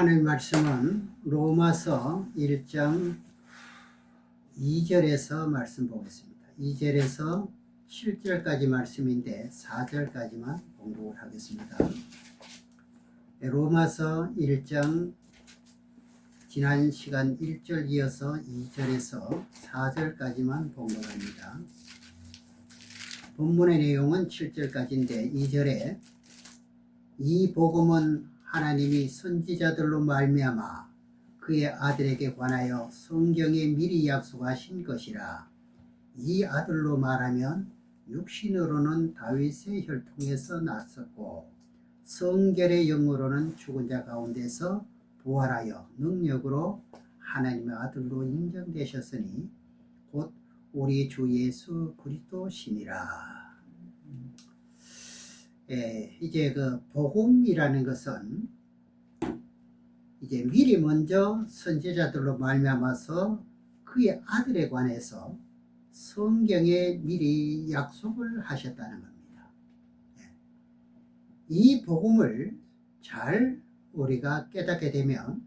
하나님 말씀은 로마서 1장 2절에서 말씀 보겠습니다. 2절에서 7절까지 말씀인데 4절까지만 공부를 하겠습니다. 로마서 1장 지난 시간 1절 이어서 2절에서 4절까지만 공부합니다. 본문의 내용은 7절까지인데 2절에 이 복음은 하나님이 선지자들로 말미암아 그의 아들에게 관하여 성경에 미리 약속하신 것이라. 이 아들로 말하면 육신으로는 다윗의 혈통에서 났었고 성결의 영으로는 죽은 자 가운데서 부활하여 능력으로 하나님의 아들로 인정되셨으니 곧 우리 주 예수 그리스도시니라. 이제 그 복음이라는 것은 이제 미리 먼저 선지자들로 말미암아서 그의 아들에 관해서 성경에 미리 약속을 하셨다는 겁니다. 이 복음을 잘 우리가 깨닫게 되면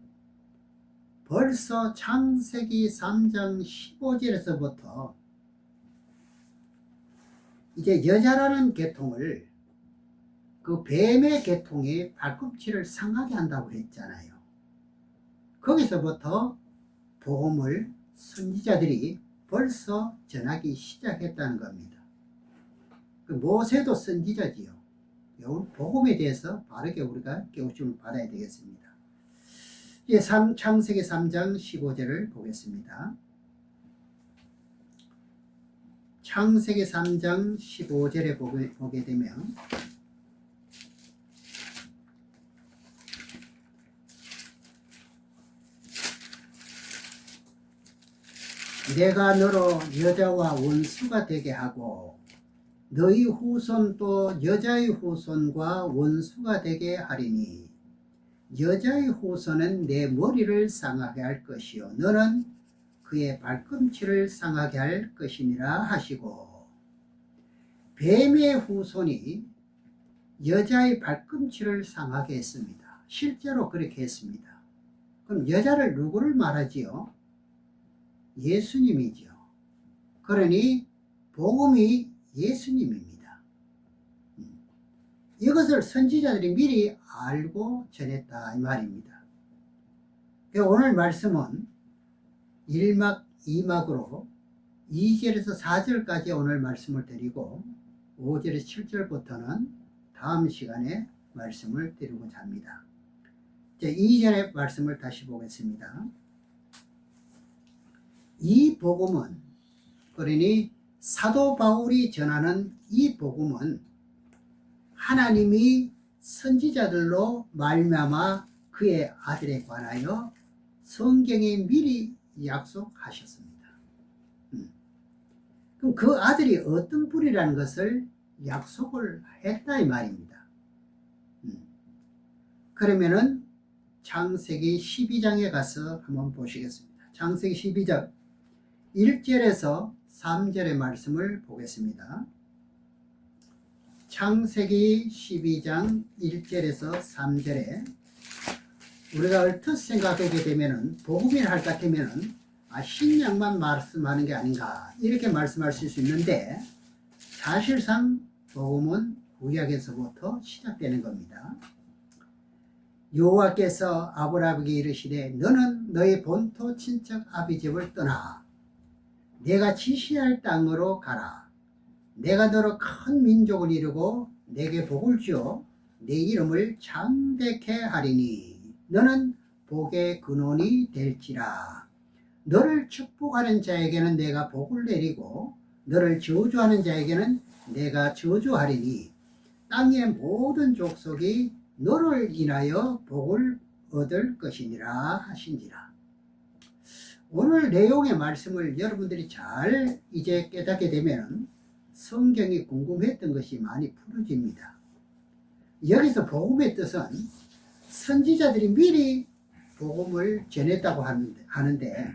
벌써 창세기 3장 15절에서부터 이제 여자라는 계통을 그 뱀의 계통이 발꿈치를 상하게 한다고 했잖아요. 거기서부터 복음을 선지자들이 벌써 전하기 시작했다는 겁니다. 그 모세도 선지자지요. 복음에 대해서 바르게 우리가 깨우침을 받아야 되겠습니다. 이제 창세기 3장 15절을 보겠습니다. 창세기 3장 15절에 보게 되면 내가 너로 여자와 원수가 되게 하고 너희 후손 또 여자의 후손과 원수가 되게 하리니 여자의 후손은 내 머리를 상하게 할 것이요 너는 그의 발꿈치를 상하게 할 것이니라 하시고, 뱀의 후손이 여자의 발꿈치를 상하게 했습니다. 실제로 그렇게 했습니다. 그럼 여자를 누구를 말하지요? 예수님이죠. 그러니 복음이 예수님입니다. 이것을 선지자들이 미리 알고 전했다 이 말입니다. 오늘 말씀은 1막 2막으로 2절에서 4절까지 오늘 말씀을 드리고 5절에서 7절부터는 다음 시간에 말씀을 드리고자 합니다. 2절의 말씀을 다시 보겠습니다. 이 복음은, 그러니 사도 바울이 전하는 이 복음은 하나님이 선지자들로 말미암아 그의 아들에 관하여 성경에 미리 약속하셨습니다. 그럼 그 아들이 어떤 분이라는 것을 약속을 했다 이 말입니다. 그러면은 창세기 12장에 가서 한번 보시겠습니다. 창세기 12장 1절에서 3절의 말씀을 보겠습니다. 창세기 12장 1절에서 3절에 우리가 얼핏 생각하게 되면은 복음이라 할 것 같으면은 신약만 말씀하는 게 아닌가 이렇게 말씀하실 수 있는데 사실상 복음은 구약에서부터 시작되는 겁니다. 여호와께서 아브라함에게 이르시되 너는 너의 본토 친척 아비 집을 떠나 내가 지시할 땅으로 가라. 내가 너로 큰 민족을 이루고 내게 복을 주어 내 이름을 창대케 하리니 너는 복의 근원이 될지라. 너를 축복하는 자에게는 내가 복을 내리고 너를 저주하는 자에게는 내가 저주하리니 땅의 모든 족속이 너를 인하여 복을 얻을 것이니라 하신지라. 오늘 내용의 말씀을 여러분들이 잘 이제 깨닫게 되면 성경이 궁금했던 것이 많이 풀어집니다. 여기서 복음의 뜻은 선지자들이 미리 복음을 전했다고 하는데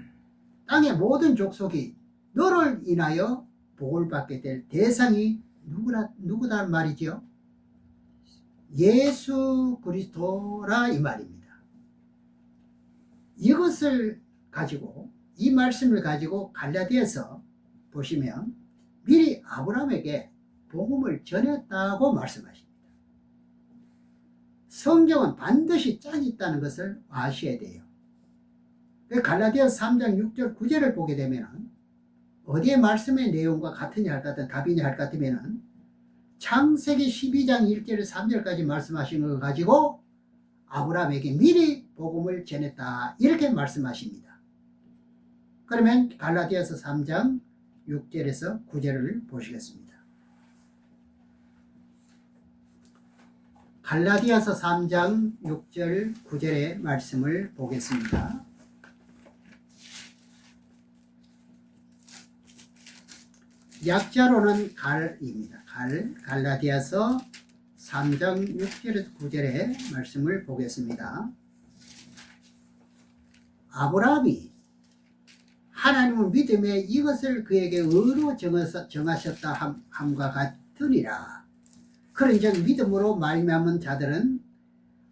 땅의 모든 족속이 너를 인하여 복을 받게 될 대상이 누구다 말이죠? 예수 그리스도라 이 말입니다. 이것을 가지고, 이 말씀을 가지고 갈라디아서 보시면 미리 아브라함에게 복음을 전했다고 말씀하십니다. 성경은 반드시 짝이 있다는 것을 아셔야 돼요. 갈라디아서 3장 6절 9절을 보게 되면 어디에 말씀의 내용과 같으냐 할 것 같은 답이냐 할 것 같으면 창세기 12장 1절 3절까지 말씀하신 걸 가지고 아브라함에게 미리 복음을 전했다 이렇게 말씀하십니다. 그러면 갈라디아서 3장 6절에서 9절을 보시겠습니다. 갈라디아서 3장 6절 9절의 말씀을 보겠습니다. 약자로는 갈입니다. 갈라디아서 3장 6절에서 9절의 말씀을 보겠습니다. 아브라함이 하나님을 믿음에 이것을 그에게 의로 정하셨다 함과 같으니라. 그런즉 믿음으로 말미암은 자들은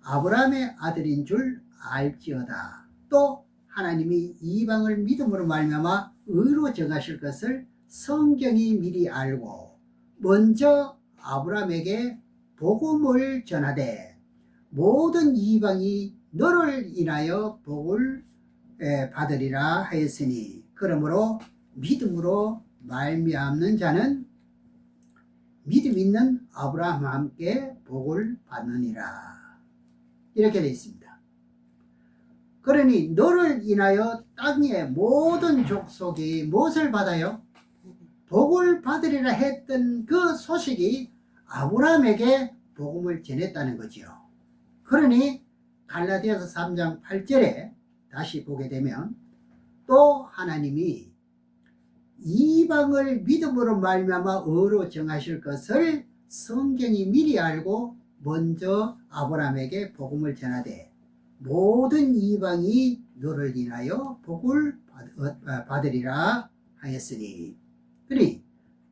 아브라함의 아들인 줄 알지어다. 또 하나님이 이방을 믿음으로 말미암아 의로 정하실 것을 성경이 미리 알고 먼저 아브라함에게 복음을 전하되 모든 이방이 너를 인하여 복을 받으리라 하였으니 그러므로 믿음으로 말미암는 자는 믿음 있는 아브라함과 함께 복을 받느니라. 이렇게 되어 있습니다. 그러니 너를 인하여 땅의 모든 족속이 무엇을 받아요? 복을 받으리라 했던 그 소식이 아브라함에게 복음을 전했다는 거죠. 그러니 갈라디아서 3장 8절에 다시 보게 되면 또 하나님이 이방을 믿음으로 말미암아 의로 정하실 것을 성경이 미리 알고 먼저 아브라함에게 복음을 전하되 모든 이방이 너를 인하여 복을 받으리라 하였으니. 그러니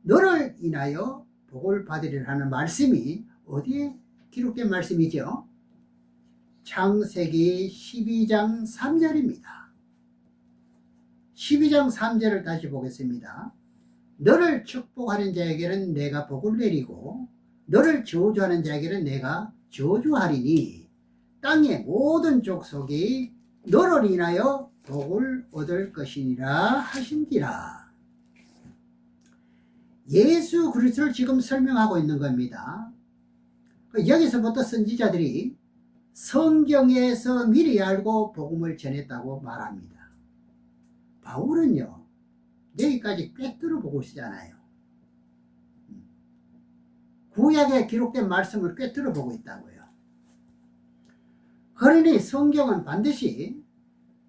너를 인하여 복을 받으리라는 말씀이 어디에 기록된 말씀이죠? 창세기 12장 3절입니다. 12장 3절을 다시 보겠습니다. 너를 축복하는 자에게는 내가 복을 내리고 너를 저주하는 자에게는 내가 저주하리니 땅의 모든 족속이 너를 인하여 복을 얻을 것이니라 하신지라. 예수 그리스도를 지금 설명하고 있는 겁니다. 여기서부터 선지자들이 성경에서 미리 알고 복음을 전했다고 말합니다. 바울은요, 여기까지 꿰뚫어 보고 있잖아요. 구약에 기록된 말씀을 꿰뚫어 보고 있다고요. 그러니 성경은 반드시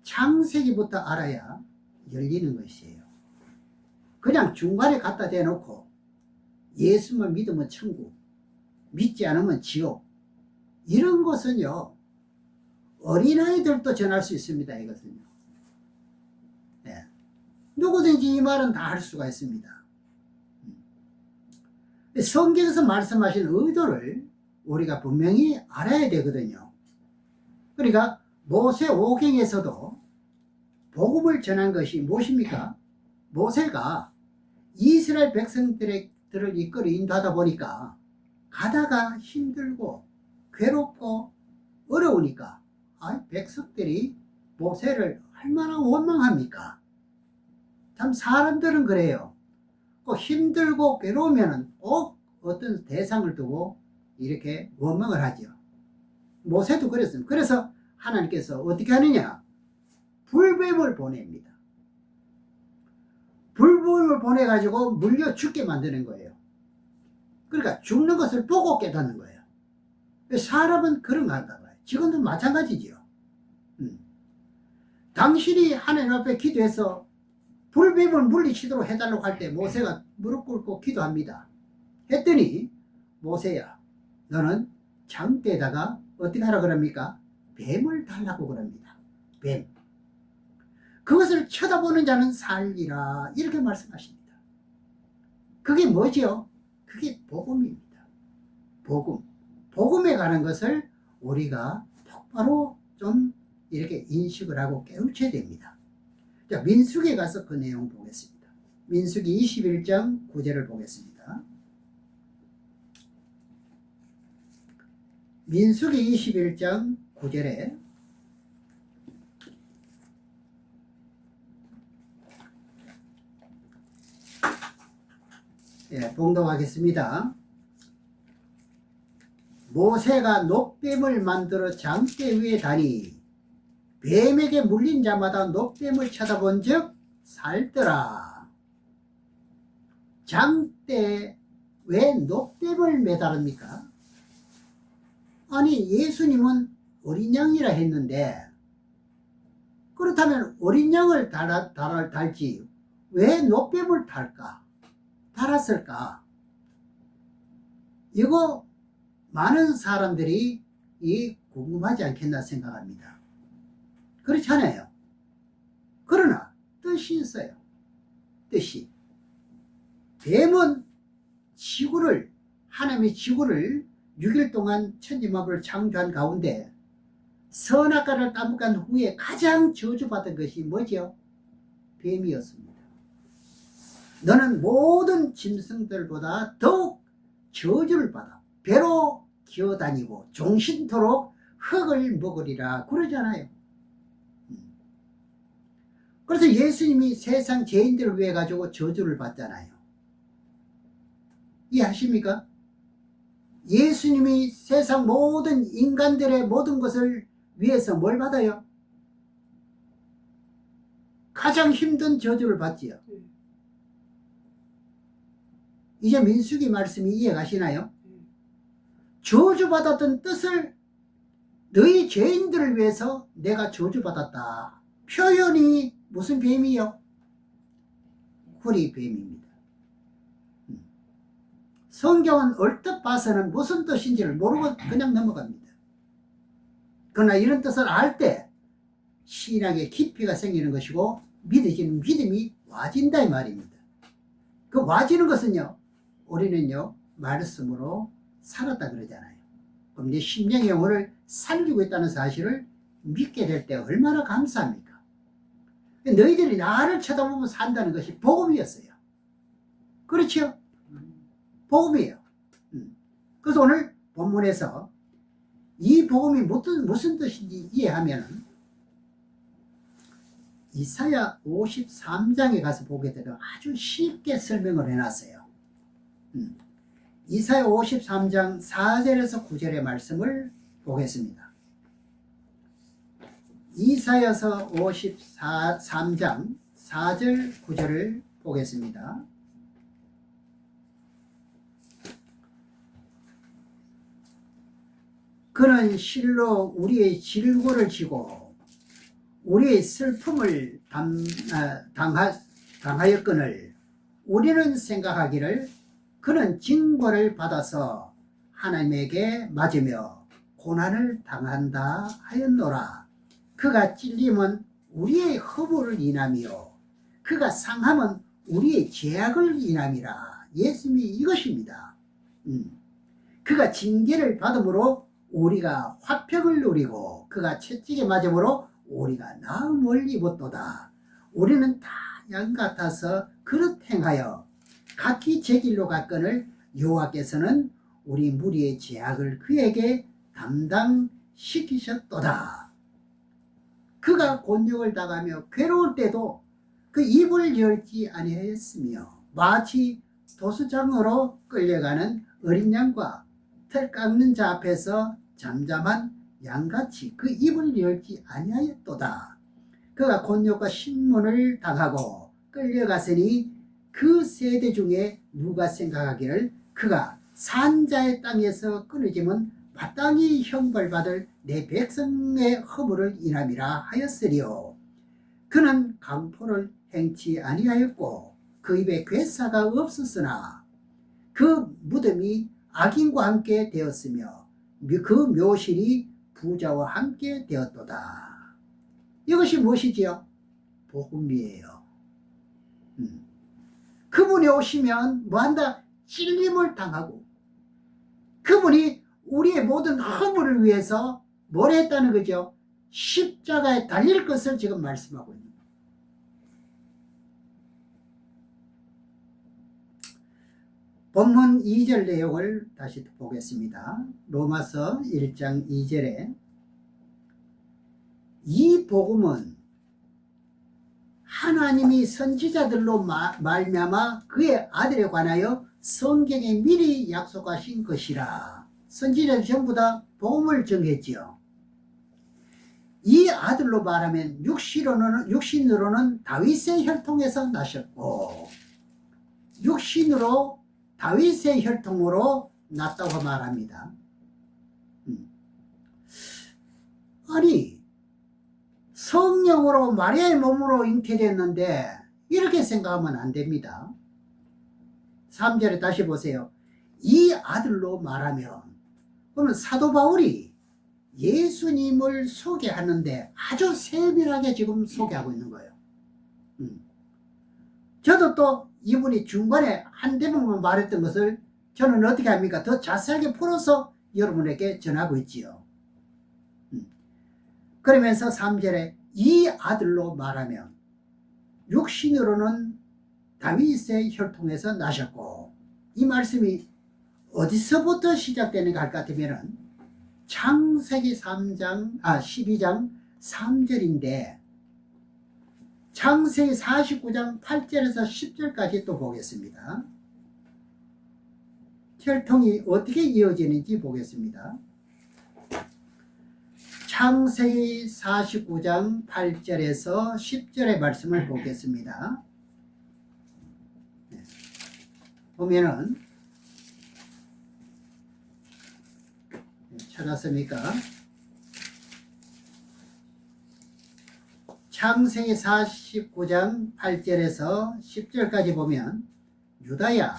창세기부터 알아야 열리는 것이에요. 그냥 중간에 갖다 대놓고 예수만 믿으면 천국, 믿지 않으면 지옥, 이런 것은요 어린아이들도 전할 수 있습니다. 이것은요, 네. 누구든지 이 말은 다 할 수가 있습니다. 성경에서 말씀하신 의도를 우리가 분명히 알아야 되거든요. 그러니까 모세오경에서도 복음을 전한 것이 무엇입니까? 모세가 이스라엘 백성들을 이끌어 인도하다 보니까 가다가 힘들고 괴롭고 어려우니까 백성들이 모세를 얼마나 원망합니까? 참 사람들은 그래요. 꼭 힘들고 괴로우면 꼭 어떤 대상을 두고 이렇게 원망을 하죠. 모세도 그랬습니다. 그래서 하나님께서 어떻게 하느냐? 불뱀을 보냅니다. 불뱀을 보내가지고 물려 죽게 만드는 거예요. 그러니까 죽는 것을 보고 깨닫는 거예요. 사람은 그런 거 한다 봐요. 지금도 마찬가지지요. 당신이 하나님 앞에 기도해서 불뱀을 물리치도록 해달라고 할 때 모세가 무릎 꿇고 기도합니다. 했더니 모세야, 너는 장대에다가 어떻게 하라 그럽니까? 뱀을 달라고 그럽니다. 뱀. 그것을 쳐다보는 자는 살리라, 이렇게 말씀하십니다. 그게 뭐지요? 그게 복음입니다. 복음. 복음에 관한 것을 우리가 똑바로 좀 이렇게 인식을 하고 깨우쳐야 됩니다. 자, 민수기에 가서 그 내용 보겠습니다. 민수기 21장 9절을 보겠습니다. 민수기 21장 9절에 봉독하겠습니다. 모세가 녹뱀을 만들어 장대 위에 다니 뱀에게 물린 자마다 녹뱀을 쳐다본 즉 살더라. 장대에 왜 녹뱀을 매달습니까? 아니, 예수님은 어린 양이라 했는데, 그렇다면 어린 양을 달지 왜 녹뱀을 달았을까? 이거 많은 사람들이 궁금하지 않겠나 생각합니다. 그렇잖아요. 그러나 뜻이 있어요. 뜻이. 뱀은 하나님의 지구를 6일 동안 천지만물을 창조한 가운데 선악과를 따먹은 후에 가장 저주받은 것이 뭐죠? 뱀이었습니다. 너는 모든 짐승들보다 더욱 저주를 받아 배로 기어다니고 종신토록 흙을 먹으리라 그러잖아요. 그래서 예수님이 세상 죄인들을 위해 가지고 저주를 받잖아요. 이해하십니까? 예수님이 세상 모든 인간들의 모든 것을 위해서 뭘 받아요? 가장 힘든 저주를 받지요. 이제 민수기 말씀이 이해가시나요? 저주받았던 뜻을 너희 죄인들을 위해서 내가 저주받았다. 표현이 무슨 뱀이요? 구리뱀입니다. 성경은 얼뜻 봐서는 무슨 뜻인지를 모르고 그냥 넘어갑니다. 그러나 이런 뜻을 알 때 신앙에 깊이가 생기는 것이고 믿어지는 믿음이 와진다 이 말입니다. 그 와지는 것은요, 우리는요 말씀으로 살았다 그러잖아요. 그럼 내 심령의 영혼을 살리고 있다는 사실을 믿게 될 때 얼마나 감사합니까? 너희들이 나를 쳐다보면 산다는 것이 복음이었어요. 그렇죠? 복음이에요. 그래서 오늘 본문에서 이 복음이 무슨 뜻인지 이해하면 이사야 53장에 가서 보게 되면 아주 쉽게 설명을 해놨어요. 이사야 53장 4절에서 9절의 말씀을 보겠습니다. 이사야서 53장 4절 9절을 보겠습니다. 그는 실로 우리의 질고를 지고 우리의 슬픔을 당하였거늘 우리는 생각하기를 그는 징벌을 받아서 하나님에게 맞으며 고난을 당한다 하였노라. 그가 찔림은 우리의 허물을 인하며 그가 상함은 우리의 죄악을 인함이라. 예수님이 이것입니다. 그가 징계를 받음으로 우리가 화평을 누리고 그가 채찍에 맞음으로 우리가 나음을 입었도다. 우리는 다 양 같아서 그릇 행하여 각기 제 길로 갔거늘 여호와께서는 우리 무리의 죄악을 그에게 담당시키셨도다. 그가 곤욕을 당하며 괴로울 때도 그 입을 열지 아니하였으며 마치 도수장으로 끌려가는 어린 양과 털 깎는 자 앞에서 잠잠한 양같이 그 입을 열지 아니하였도다. 그가 곤욕과 신문을 당하고 끌려갔으니 그 세대 중에 누가 생각하기를 그가 산자의 땅에서 끊어지면 마땅히 형벌받을 내 백성의 허물을 인함이라 하였으리요. 그는 강포를 행치 아니하였고 그 입에 괴사가 없었으나 그 무덤이 악인과 함께 되었으며 그 묘실이 부자와 함께 되었도다. 이것이 무엇이지요? 복음이에요. 그분이 오시면 뭐한다? 찔림을 당하고 그분이 우리의 모든 허물을 위해서 뭘 했다는 거죠? 십자가에 달릴 것을 지금 말씀하고 있는 거예요. 본문 2절 내용을 다시 보겠습니다. 로마서 1장 2절에 이 복음은 하나님이 선지자들로 말미암아 그의 아들에 관하여 성경에 미리 약속하신 것이라. 선지자들 전부 다 복음을 전했지요. 이 아들로 말하면 육신으로는 다윗의 혈통에서 나셨고 육신으로 다윗의 혈통으로 났다고 말합니다. 아니 성령으로 마리아의 몸으로 잉태됐는데 이렇게 생각하면 안 됩니다. 3절에 다시 보세요. 이 아들로 말하면, 그러면 사도 바울이 예수님을 소개하는데 아주 세밀하게 지금 소개하고 있는 거예요. 저도 또 이분이 중간에 한 대목만 말했던 것을 저는 어떻게 합니까? 더 자세하게 풀어서 여러분에게 전하고 있지요. 그러면서 3절에 이 아들로 말하면 육신으로는 다윗의 혈통에서 나셨고, 이 말씀이 어디서부터 시작되는가 할 것 같으면 창세기 12장 3절인데 창세기 49장 8절에서 10절까지 또 보겠습니다. 혈통이 어떻게 이어지는지 보겠습니다. 창세기 49장 8절에서 10절의 말씀을 보겠습니다. 보면은 찾았습니까? 창세기 49장 8절에서 10절까지 보면 유다야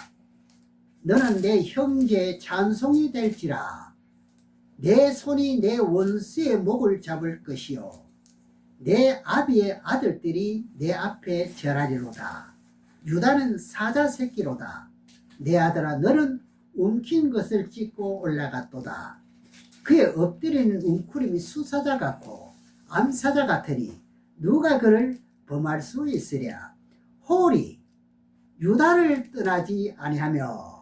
너는 내 형제의 찬송이 될지라. 내 손이 내 원수의 목을 잡을 것이요 내 아비의 아들들이 내 앞에 절하리로다. 유다는 사자 새끼로다. 내 아들아 너는 움킨 것을 찢고 올라갔도다. 그의 엎드리는 웅크림이 수사자 같고 암사자 같으니 누가 그를 범할 수 있으랴. 홀이 유다를 떠나지 아니하며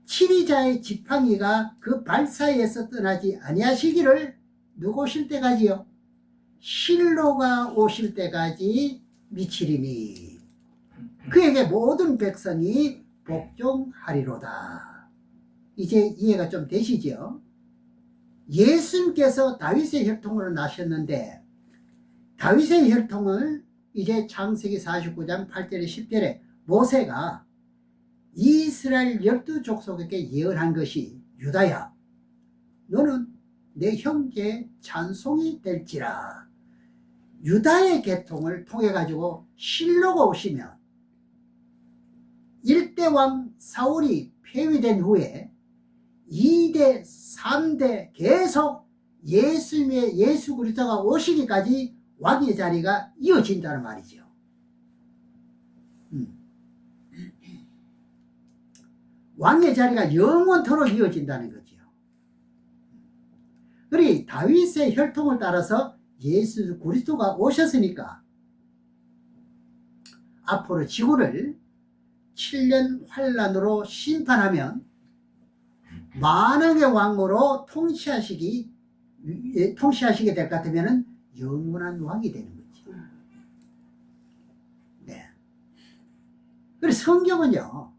치리자의 지팡이가 그 발 사이에서 떠나지 아니하시기를 누구 오실 때까지요? 실로가 오실 때까지 미치리니 그에게 모든 백성이 복종하리로다. 이제 이해가 좀 되시죠? 예수님께서 다윗의 혈통으로 나셨는데 다윗의 혈통을 이제 창세기 49장 8절에 10절에 모세가 이스라엘 12족속에게 예언한 것이 유다야 너는 내 형제의 찬송이 될지라. 유다의 계통을 통해 가지고 실로가 오시면 1대 왕 사울이 폐위된 후에 2대 3대 계속 예수 그리스도가 오시기까지 왕의 자리가 이어진다는 말이죠. 왕의 자리가 영원토록 이어진다는 거죠. 그리 다윗의 혈통을 따라서 예수 그리스도가 오셨으니까 앞으로 지구를 7년 환란으로 심판하면 만왕의 왕으로 통치하시게 될 것 같으면 영원한 왕이 되는 거죠. 네. 그래서 성경은요,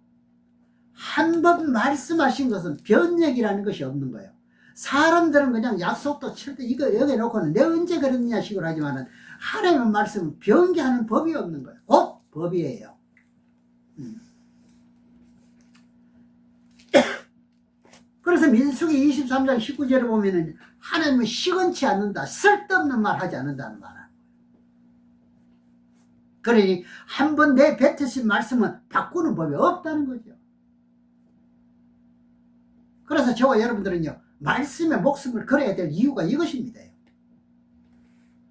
한 번 말씀하신 것은 변역이라는 것이 없는 거예요. 사람들은 그냥 약속도 칠때 이거 여기 놓고는 내가 언제 그랬냐 식으로 하지만은 하나님의 말씀은 변개하는 법이 없는 거예요. 곧 법이에요. 그래서 민수기 23장 19절에 보면은 하나님은 시건치 않는다. 쓸데없는 말 하지 않는다는 말이에요. 그러니 한 번 내 뱉으신 말씀은 바꾸는 법이 없다는 거죠. 그래서 저와 여러분들은요, 말씀에 목숨을 걸어야 될 이유가 이것입니다.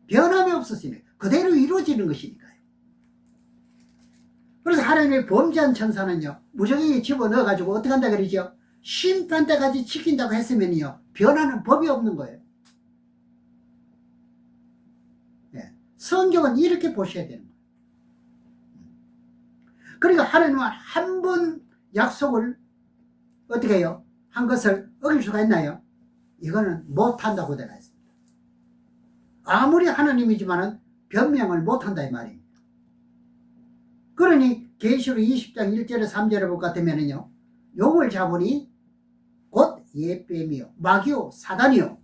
변함이 없었으니까 그대로 이루어지는 것이니까요. 그래서 하나님의 범죄한 천사는요, 무정하게 집어넣어 가지고 어떻게 한다 그러죠? 심판 때까지 지킨다고 했으면요 변하는 법이 없는 거예요. 성경은 이렇게 보셔야 되는 거예요. 그러니까 하나님은 한 번 약속을 어떻게 해요? 한 것을 어길 수가 있나요? 이거는 못한다고 되어 있습니다. 아무리 하나님이지만은 변명을 못한다 이 말입니다. 그러니 계시록 20장 1절에 3절에 볼 것 같으면은요, 용을 잡으니 곧 예뱀이요 마귀요 사단이요.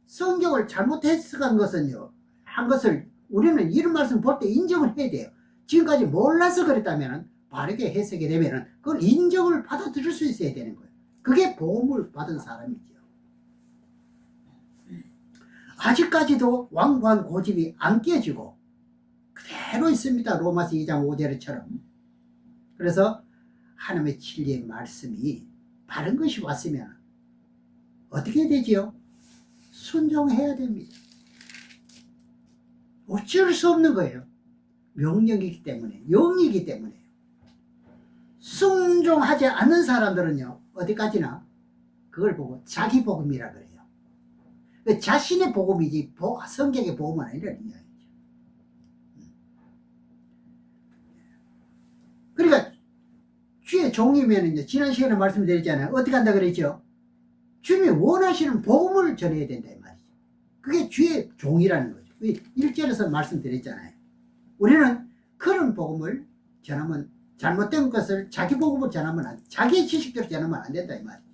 성경을 잘못 해석한 것은요, 한 것을 우리는 이런 말씀 볼 때 인정을 해야 돼요. 지금까지 몰라서 그랬다면 바르게 해석이 되면은 그걸 인정을 받아들일 수 있어야 되는 거예요. 그게 복음을 받은 사람이죠. 아직까지도 완고한 고집이 안 깨지고 그대로 있습니다. 로마서 2장 5절처럼. 그래서 하나님의 진리의 말씀이 바른 것이 왔으면 어떻게 되지요? 순종해야 됩니다. 어쩔 수 없는 거예요. 명령이기 때문에, 영이기 때문에. 순종하지 않는 사람들은요, 어디까지나 그걸 보고 자기 복음이라 그래요. 자신의 복음이지 성경의 복음은 아니라는 이야기죠. 그러니까 주의 종이면은요, 지난 시간에 말씀드렸잖아요. 어떻게 한다 그랬죠? 주님이 원하시는 복음을 전해야 된다 이 말이죠. 그게 주의 종이라는 거죠. 1절에서 말씀드렸잖아요. 우리는 그런 복음을 전하면, 잘못된 것을 자기 복음을 전하면 자기 지식대로 전하면 안 된다 이 말이죠.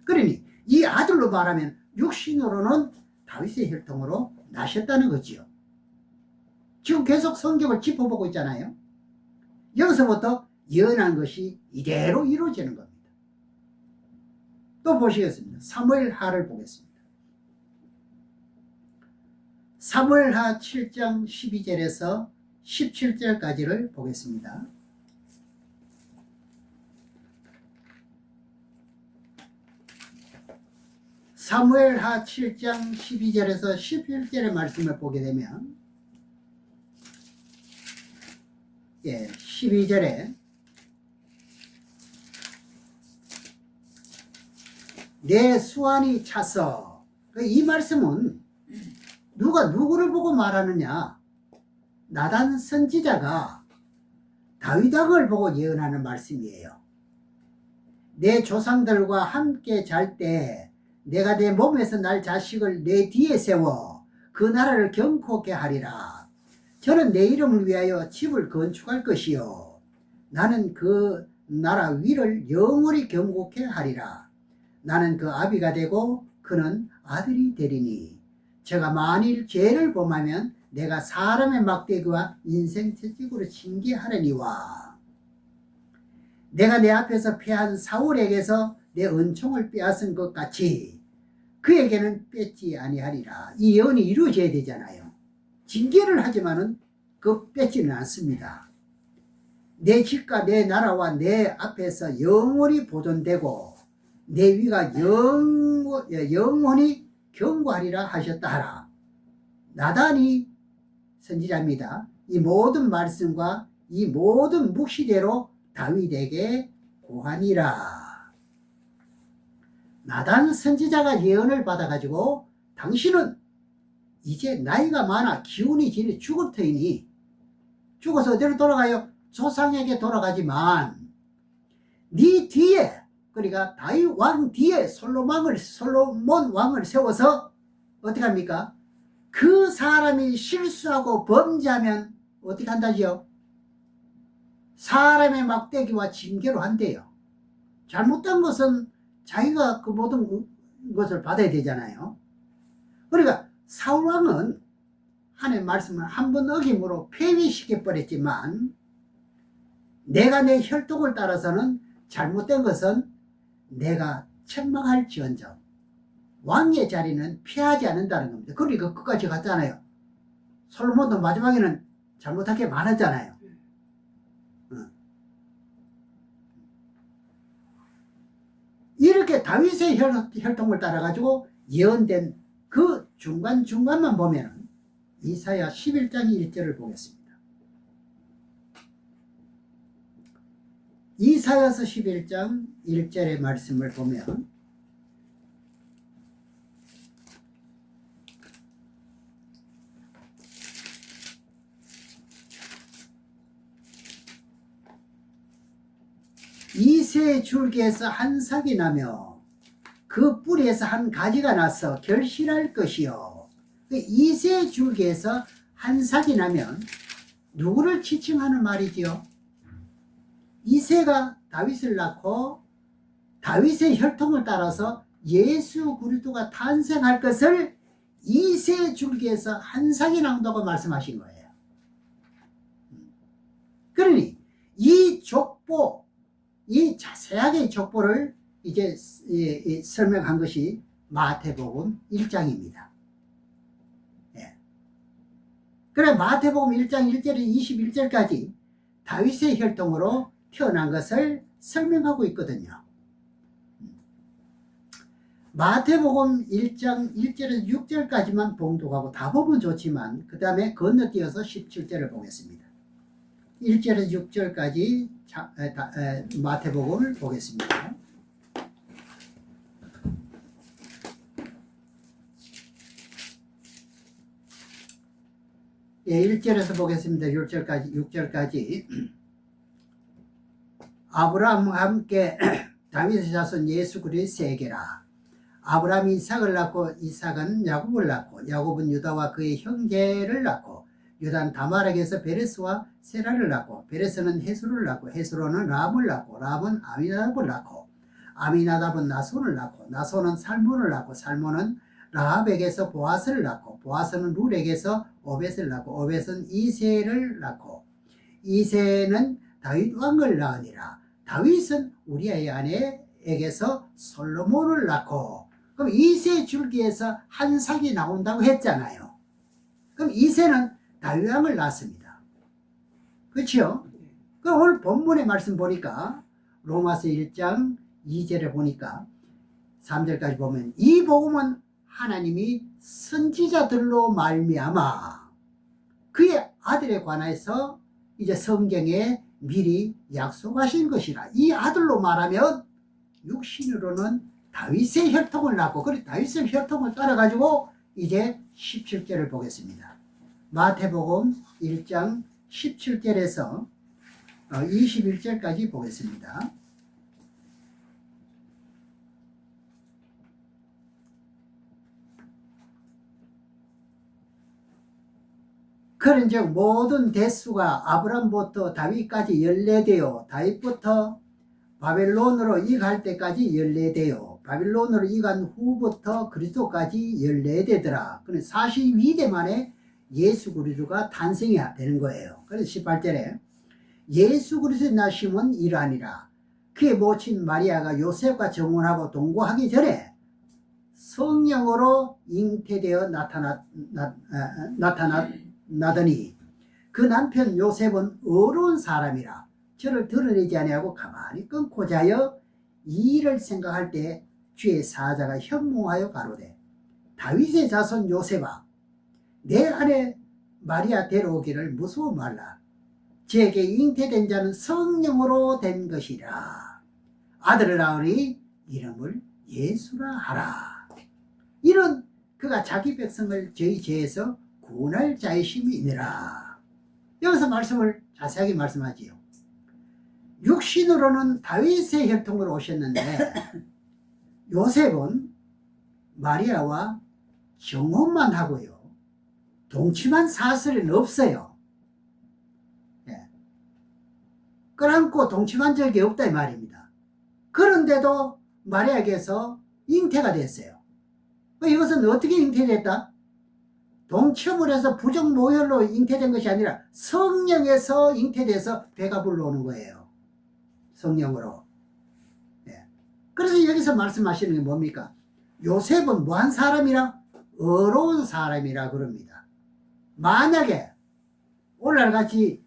그러니 이 아들로 말하면 육신으로는 다윗의 혈통으로 나셨다는 거지요. 지금 계속 성경을 짚어보고 있잖아요. 여기서부터 예언한 것이 이대로 이루어지는 겁니다. 또 보시겠습니다. 사무엘하를 보겠습니다. 사무엘하 7장 12절에서 17절까지를 보겠습니다. 사무엘하 7장 12절에서 11절의 말씀을 보게 되면, 12절에 내 수완이 차서, 이 말씀은 누가 누구를 보고 말하느냐? 나단 선지자가 다윗 왕을 보고 예언하는 말씀이에요. 내 조상들과 함께 잘 때 내가 내 몸에서 날 자식을 내 뒤에 세워 그 나라를 경고케 하리라. 저는 내 이름을 위하여 집을 건축할 것이요 나는 그 나라 위를 영원히 경고케 하리라. 나는 그 아비가 되고 그는 아들이 되리니 제가 만일 죄를 범하면 내가 사람의 막대기와 인생 채찍으로 징계하려니와 내가 내 앞에서 패한 사울에게서 내 은총을 빼앗은 것 같이 그에게는 뺏지 아니하리라. 이 예언이 이루어져야 되잖아요. 징계를 하지만은 그 뺏지는 않습니다. 내 집과 내 나라와 내 앞에서 영원히 보존되고 내 위가 영원히 경고하리라 하셨다 하라. 나단이 선지자입니다. 이 모든 말씀과 이 모든 묵시대로 다윗에게 고하니라. 나단 선지자가 예언을 받아가지고 당신은 이제 나이가 많아 기운이 지니 죽을 터이니 죽어서 어디로 돌아가요? 조상에게 돌아가지만 네 뒤에, 그러니까 다윗 왕 뒤에 솔로몬 왕을 세워서 어떻게 합니까? 그 사람이 실수하고 범죄하면 어떻게 한다지요? 사람의 막대기와 징계로 한대요. 잘못된 것은 자기가 그 모든 것을 받아야 되잖아요. 그러니까 사울왕은 하나님의 말씀을 한 번 어김으로 폐위시켜버렸지만 내가 내 혈통을 따라서는 잘못된 것은 내가 책망할지언정 왕의 자리는 피하지 않는다는 겁니다. 그러니까 끝까지 갔잖아요. 솔로몬도 마지막에는 잘못한 게 많았잖아요. 이렇게 다윗의 혈통을 따라가지고 예언된 그 중간중간만 보면 이사야 11장 1절을 보겠습니다. 이사야서 11장 1절의 말씀을 보면 이새 줄기에서 한 삭이 나며 그 뿌리에서 한 가지가 나서 결실할 것이요. 이새 줄기에서 한 삭이 나면 누구를 지칭하는 말이지요? 이새가 다윗을 낳고 다윗의 혈통을 따라서 예수 그리스도가 탄생할 것을 이새 줄기에서 한 삭이 나온다고 말씀하신 거예요. 그러니 이 족보, 이 자세하게 족보를 이제 설명한 것이 마태복음 1장입니다. 예. 그래 마태복음 1장 1절에서 21절까지 다윗의 혈통으로 태어난 것을 설명하고 있거든요. 마태복음 1장 1절에서 6절까지만 봉독하고 다 보면 좋지만 그 다음에 건너뛰어서 17절을 보겠습니다. 1절에서 6절까지 마태복음을 보겠습니다. 예, 1절에서 보겠습니다. 6절까지. 아브라함과 함께 다윗의 자손 예수 그리스도의 세계라. 아브라함이 이삭을 낳고 이삭은 야곱을 낳고 야곱은 유다와 그의 형제를 낳고 유다는 다말에게서 베레스와 세라를 낳고 베레스는 헤스로를 낳고 헤스로는 람을 낳고 람은 아미나답을 낳고 아미나답은 나손을 낳고 나손은 살몬을 낳고 살몬은 라합에게서 보아스를 낳고 보아스는 룰에게서 오벳을 낳고 오벳은 이새를 낳고 이새는 다윗 왕을 낳으니라. 다윗은 우리아의 아내에게서 솔로몬을 낳고, 그럼 이새 줄기에서 한 삭이 나온다고 했잖아요. 그럼 이새는 다윗 왕을 낳습니다. 그렇죠? 그럼 오늘 본문의 말씀 보니까 로마서 1장 2절에 보니까 3절까지 보면 이 복음은 하나님이 선지자들로 말미암아 그의 아들에 관해서 이제 성경에 미리 약속하신 것이라. 이 아들로 말하면 육신으로는 다윗의 혈통을 낳고, 그래 다윗의 혈통을 따라 가지고 이제 17절을 보겠습니다. 마태복음 1장 17절에서 21절까지 보겠습니다. 그런즉 모든 대수가 아브람부터 다윗까지 연례되어 다윗부터 바벨론으로 이갈 때까지 연례되어 바벨론으로 이간 후부터 그리스도까지 연례되더라. 그래서 42대 만에 예수 그리스도가 탄생이 되는 거예요. 그래서 18절에 예수 그리스도의 나심은 이러하니라. 그의 모친 마리아가 요셉과 정혼하고 동거하기 전에 성령으로 잉태되어 나타나더니 그 남편 요셉은 어려운 사람이라 저를 드러내지 아니하고 가만히 끊고 자여 이 일을 생각할 때 주의 사자가 현몽하여 가로되 다윗의 자손 요셉아 내 아내 마리아 데려오기를 무서워 말라. 제게 잉태된 자는 성령으로 된 것이라. 아들을 낳으니 이름을 예수라 하라. 이런 그가 자기 백성을 저희 죄에서 구원할 자의심이 있느라. 여기서 말씀을 자세하게 말씀하지요. 육신으로는 다윗의 혈통으로 오셨는데 요셉은 마리아와 정혼만 하고요. 동침한 사실은 없어요. 예. 끌안고 동침한 적이 없다 이 말입니다. 그런데도 마리아에게서 잉태가 됐어요. 이것은 어떻게 잉태됐다? 동침을 해서 부정모혈로 잉태된 것이 아니라 성령에서 잉태돼서 배가 불러오는 거예요. 성령으로. 네. 그래서 여기서 말씀하시는 게 뭡니까? 요셉은 뭐한 사람이라? 어려운 사람이라 그럽니다. 만약에 오늘날같이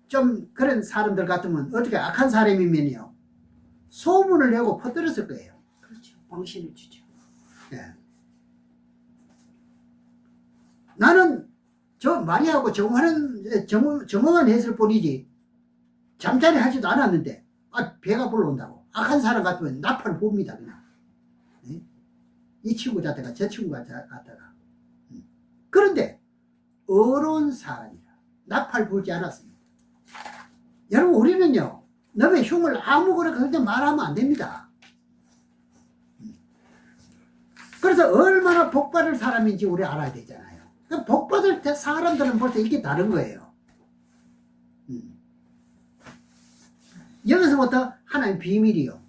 좀 그런 사람들 같으면 어떻게 악한 사람이면요 소문을 내고 퍼뜨렸을 거예요. 그렇죠. 망신을 주죠. 네. 나는 저 마리아하고 정화만 했을 뿐이지 잠자리 하지도 않았는데 배가 불러온다고. 악한 사람 같으면 나팔을 봅니다 그냥. 네? 이 친구 자체가 저 친구 같다가. 그런데 어려운 사람이라 나팔 불지 않았습니다. 여러분 우리는요 너의 흉을 아무거나 그렇게 말하면 안 됩니다. 그래서 얼마나 복받을 사람인지 우리 알아야 되잖아요. 복받을 사람들은 벌써 이게 다른 거예요. 여기서부터 하나님 비밀이요.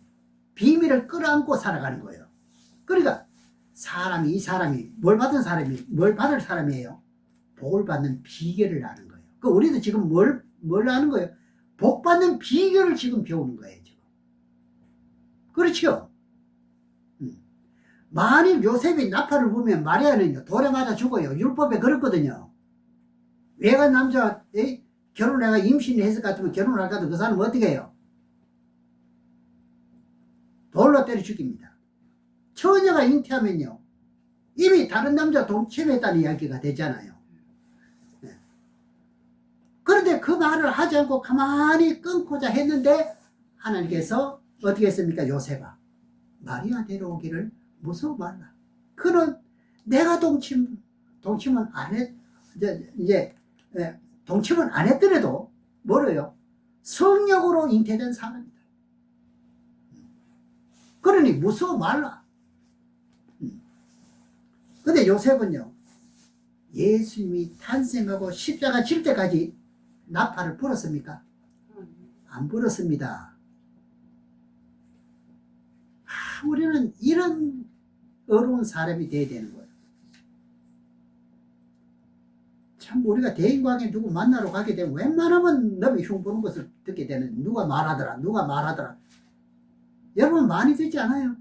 비밀을 끌어안고 살아가는 거예요. 그러니까 이 사람이 뭘 받을 사람이에요? 복을 받는 비결을 아는 거예요. 우리도 지금 뭘 아는 거예요? 복 받는 비결을 지금 배우는 거예요, 지금. 그렇죠? 만일 요셉이 나팔을 불면 마리아는요, 돌에 맞아 죽어요. 율법에 그렇거든요. 외간 남자와 결혼해가 임신을 했을 것 같으면 결혼을 할 것 같으면 그 사람은 어떻게 해요? 돌로 때려 죽입니다. 처녀가 잉태하면요, 이미 다른 남자 동침했다는 이야기가 되잖아요. 네. 그런데 그 말을 하지 않고 가만히 끊고자 했는데 하나님께서 어떻게 했습니까? 요셉아, 마리아 데려오기를 무서워 말라. 그는 내가 동침은 안 했, 동침은 안 했더라도 뭐래요? 성령으로 잉태된 사람이다. 그러니 무서워 말라. 근데 요셉은요, 예수님이 탄생하고 십자가 질 때까지 나팔을 불었습니까? 안 불었습니다. 우리는 이런 어려운 사람이 돼야 되는 거예요. 참 우리가 대인관계 누구 만나러 가게 되면 웬만하면 너무 흉 보는 것을 듣게 되는, 누가 말하더라. 여러분 많이 듣지 않아요?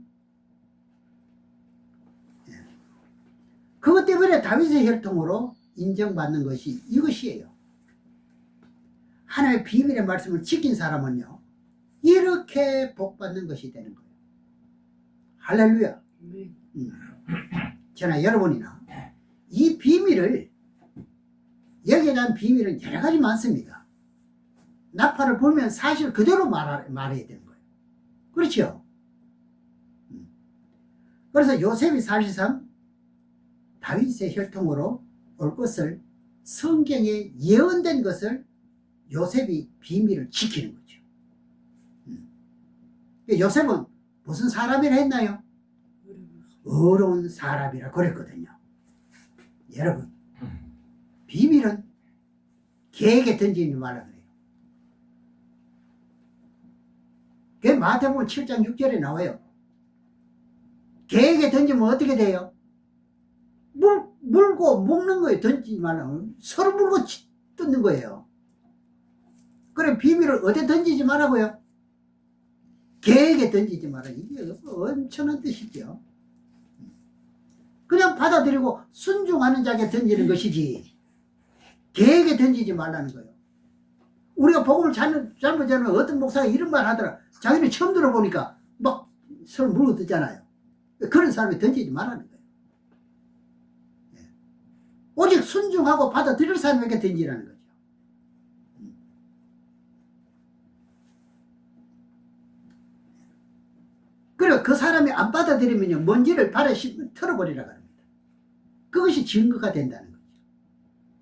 그것 때문에 다윗의 혈통으로 인정받는 것이 이것이에요. 하나님의 비밀의 말씀을 지킨 사람은요, 이렇게 복받는 것이 되는 거예요. 할렐루야. 저나 여러분이나 이 비밀을, 여기에 대한 비밀은 여러 가지 많습니다. 나팔을 불면 사실 그대로 말해야 되는 거예요. 그렇죠? 그래서 요셉이 사실상 다윗의 혈통으로 올 것을, 성경에 예언된 것을 요셉이 비밀을 지키는 거죠. 요셉은 무슨 사람이라 했나요? 어려운 사람이라 그랬거든요. 여러분, 비밀은 개에게 던지지 말라 그래요. 그 마태복음 7장 6절에 나와요. 개에게 던지면 어떻게 돼요? 물고 먹는 거예요. 던지지 말라고. 서로 물고 뜯는 거예요. 그래, 비밀을 어디 던지지 말라고요? 개에게 던지지 마라. 이게 엄청난 뜻이죠. 그냥 받아들이고 순종하는 자에게 던지는 것이지, 개에게 던지지 말라는 거예요. 우리가 복음을 잘못 전하면 어떤 목사가 이런 말 하더라. 자기는 처음 들어보니까 막 서로 물고 뜯잖아요. 그런 사람이 던지지 말라는 거예요. 오직 순종하고 받아들일 사람에게 던지라는 거죠. 그리고 그 사람이 안 받아들이면요, 먼지를 발에 털어버리라고 합니다. 그것이 증거가 된다는 거죠.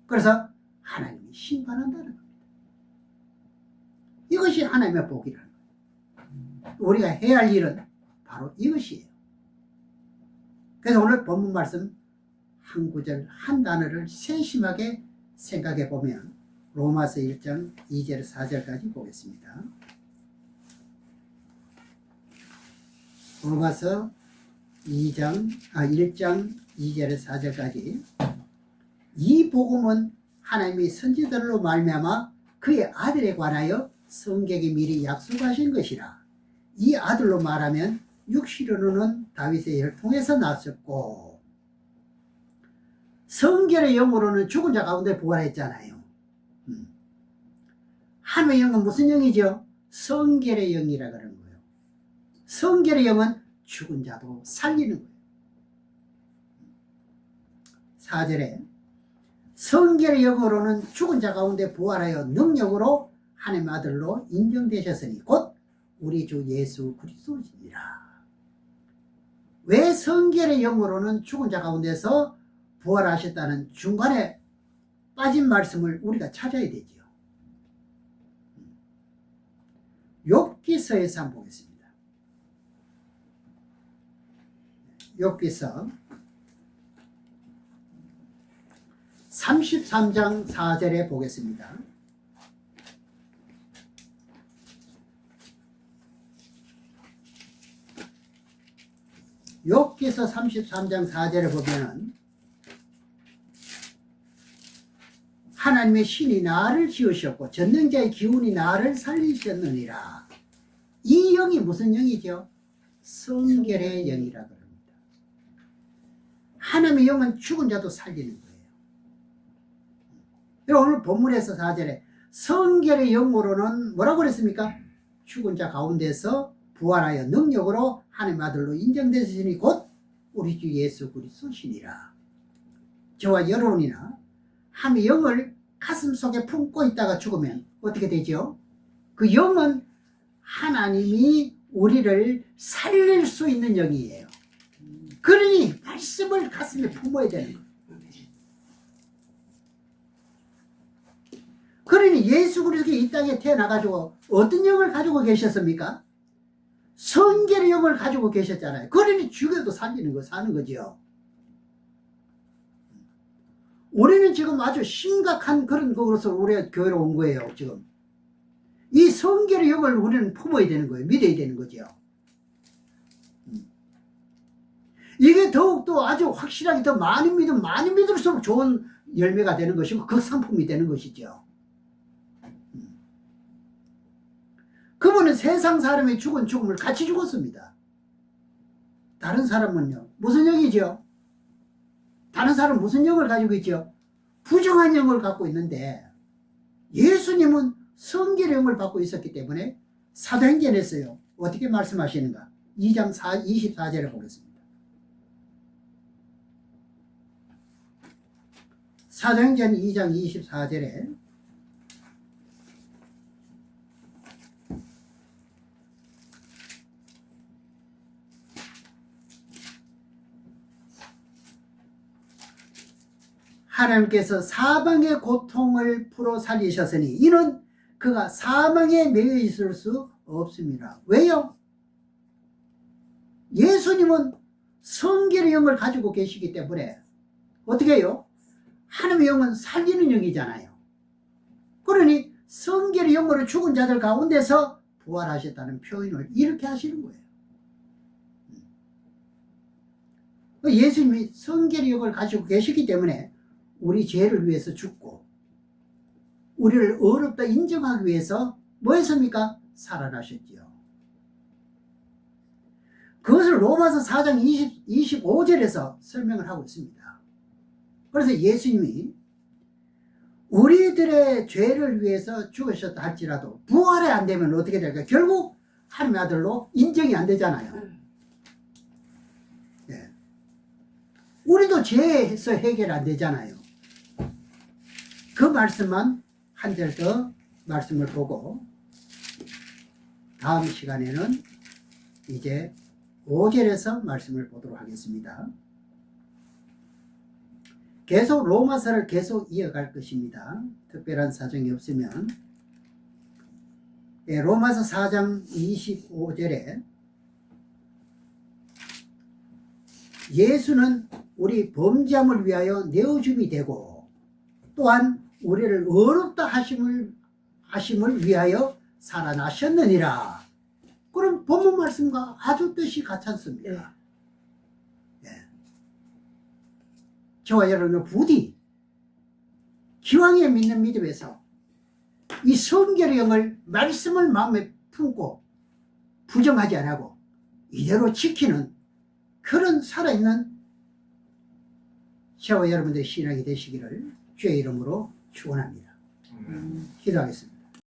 그래서 하나님이 심판한다는 겁니다. 이것이 하나님의 복이라는 거예요. 우리가 해야 할 일은 바로 이것이에요. 그래서 오늘 본문 말씀 한 구절 한 단어를 세심하게 생각해 보면 로마서 1장 2절 4절까지 보겠습니다. 로마서 1장 2절에서 4절까지. 이 복음은 하나님이 선지자들로 말미암아 그의 아들에 관하여 성경에 미리 약속하신 것이라. 이 아들로 말하면 육신으로는 다윗의 혈통에서 나왔었고 성결의 영으로는 죽은 자 가운데 부활했잖아요. 하나님의 영은 무슨 영이죠? 성결의 영이라 그러는 거예요. 성결의 영은 죽은 자도 살리는 거예요. 4절에 성결의 영으로는 죽은 자 가운데 부활하여 능력으로 하나님의 아들로 인정되셨으니 곧 우리 주 예수 그리스도시니라. 왜 성결의 영으로는 죽은 자 가운데서 부활하셨다는 중간에 빠진 말씀을 우리가 찾아야 되지요. 욥기서에서 한번 보겠습니다. 욥기서 33장 4절에 보겠습니다. 욥기서 33장 4절에 보면은 하나님의 신이 나를 지으셨고 전능자의 기운이 나를 살리셨느니라. 이 영이 무슨 영이죠? 성결의 영이라 그럽니다. 하나님의 영은 죽은 자도 살리는 거예요. 오늘 본문에서 4절에 성결의 영으로는 뭐라고 그랬습니까? 죽은 자 가운데서 부활하여 능력으로 하나님의 아들로 인정되시니 곧 우리 주 예수 그리스도시니라. 저와 여러분이나 하나님의 영을 가슴속에 품고 있다가 죽으면 어떻게 되죠? 그 영은 하나님이 우리를 살릴 수 있는 영이에요. 그러니 말씀을 가슴에 품어야 되는 거예요. 그러니 예수 그리스도가 이 땅에 태어나가지고 어떤 영을 가지고 계셨습니까? 성결의 영을 가지고 계셨잖아요. 그러니 죽여도 살리는 거 사는 거죠. 우리는 지금 아주 심각한 그런 것으로 우리가 교회로 온 거예요. 지금 이 성결의 영을 우리는 품어야 되는 거예요. 믿어야 되는 거죠. 이게 더욱더 아주 확실하게 더 많이 믿으면 많이 믿을수록 좋은 열매가 되는 것이고 그 상품이 되는 것이죠. 그분은 세상 사람이 죽은 죽음을 같이 죽었습니다. 다른 사람은요 무슨 영이죠? 다른 사람은 무슨 영을 가지고 있죠? 부정한 영을 갖고 있는데 예수님은 성결의 영을 갖고 있었기 때문에 사도행전에서요 어떻게 말씀하시는가? 2장 24절을 보겠습니다. 사도행전 2장 24절에 하나님께서 사망의 고통을 풀어 살리셨으니 이는 그가 사망에 매여 있을 수 없습니다. 왜요? 예수님은 성결의 영을 가지고 계시기 때문에 어떻게 해요? 하나님의 영은 살리는 영이잖아요. 그러니 성결의 영으로 죽은 자들 가운데서 부활하셨다는 표현을 이렇게 하시는 거예요. 예수님이 성결의 영을 가지고 계시기 때문에 우리 죄를 위해서 죽고 우리를 어렵다 인정하기 위해서 뭐 했습니까? 살아나셨지요. 그것을 로마서 4장 25절에서 설명을 하고 있습니다. 그래서 예수님이 우리들의 죄를 위해서 죽으셨다 할지라도 부활이 안 되면 어떻게 될까요? 결국 하나님의 아들로 인정이 안 되잖아요. 네. 우리도 죄에서 해결 안 되잖아요. 그 말씀만 한 절 더 말씀을 보고 다음 시간에는 이제 5절에서 말씀을 보도록 하겠습니다. 계속 로마서를 계속 이어갈 것입니다. 특별한 사정이 없으면 로마서 4장 25절에 예수는 우리 범죄함을 위하여 내어줌이 되고 또한 우리를 어렵다 하심을 위하여 살아나셨느니라. 그럼 본문 말씀과 아주 뜻이 같지 않습니까? 네. 저와 여러분은 부디 기왕에 믿는 믿음에서 이 성결의 영을 말씀을 마음에 품고 부정하지 않고 이대로 지키는 그런 살아있는 저와 여러분들의 신앙이 되시기를 주의 이름으로 축원합니다. 기도하겠습니다.